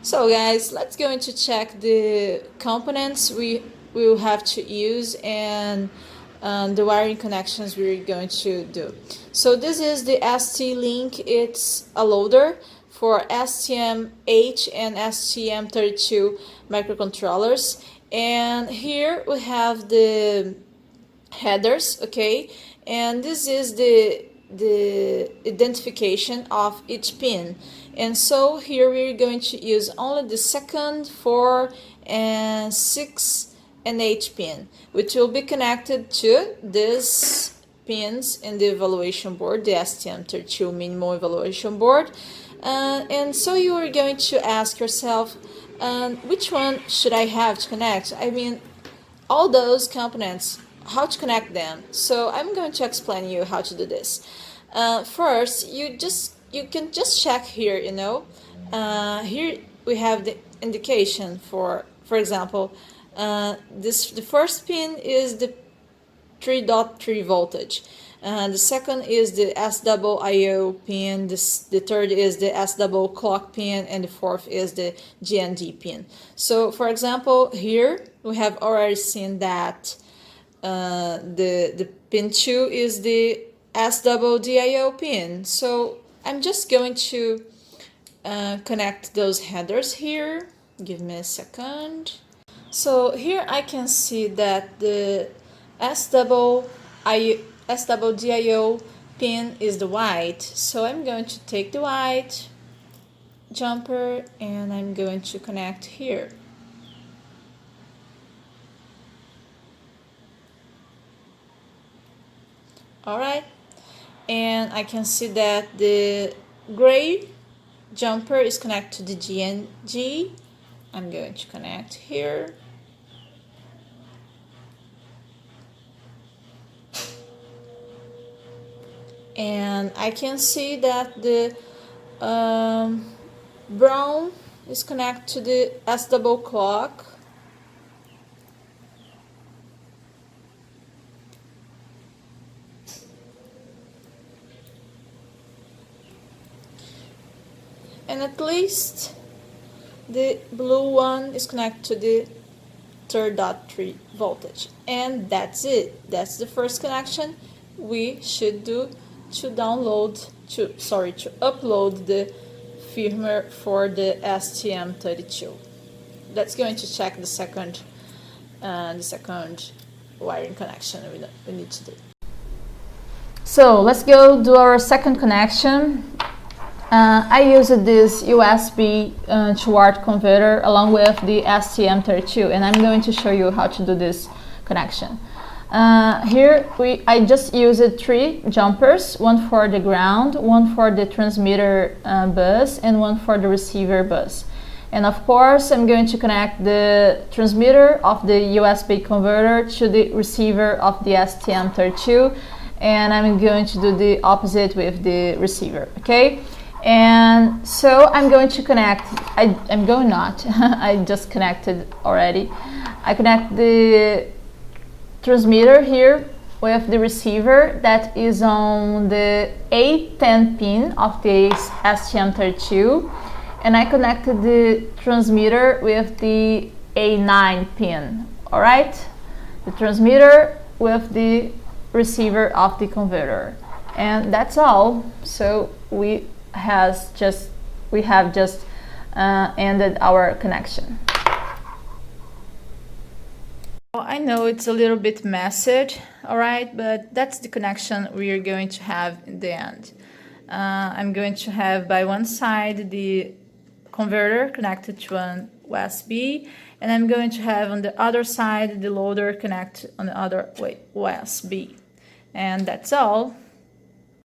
So guys, let's go into check the components we will have to use and the wiring connections we're going to do. So this is the ST-Link. It's a loader for STM8 and STM32 microcontrollers. And here we have the headers, okay, and this is the identification of each pin. And so here we're going to use only the 2nd, 4, and 6 and 8 pin, which will be connected to these pins in the evaluation board, the STM32 minimal evaluation board. And so you are going to ask yourself, which one should I have to connect? I mean, all those components, how to connect them. So I'm going to explain you how to do this. First, you can just check here, here we have the indication for example, the first pin is the 3.3 voltage. The second is the SIO pin, the third is the SIO clock pin, and the fourth is the GND pin. So for example, here we have already seen that the pin 2 is the SIO pin. So I'm just going to connect those headers here. Give me a second. So here I can see that the SIO pin is the white. So I'm going to take the white jumper and I'm going to connect here. Alright, and I can see that the gray jumper is connected to the GNG. I'm going to connect here. And I can see that the brown is connected to the SIO clock. And at least the blue one is connected to the 3.3 voltage. And that's it. That's the first connection we should do to upload the firmware for the STM32. Let's go into check the second wiring connection we need to do. So let's go do our second connection. I used this USB to UART converter along with the STM32, and I'm going to show you how to do this connection. Here I just used 3 jumpers, one for the ground, one for the transmitter bus, and one for the receiver bus. And of course I'm going to connect the transmitter of the USB converter to the receiver of the STM32, and I'm going to do the opposite with the receiver, okay? And so I'm going to connect, I'm going not, I just connected already. I connect the transmitter here with the receiver that is on the A10 pin of the STM32, and I connected the transmitter with the A9 pin, alright? The transmitter with the receiver of the converter, and that's all. So we have just ended our connection. I know it's a little bit messy, alright, but that's the connection we are going to have in the end. I'm going to have by one side the converter connected to an USB, and I'm going to have on the other side the loader connected on the other USB. And that's all.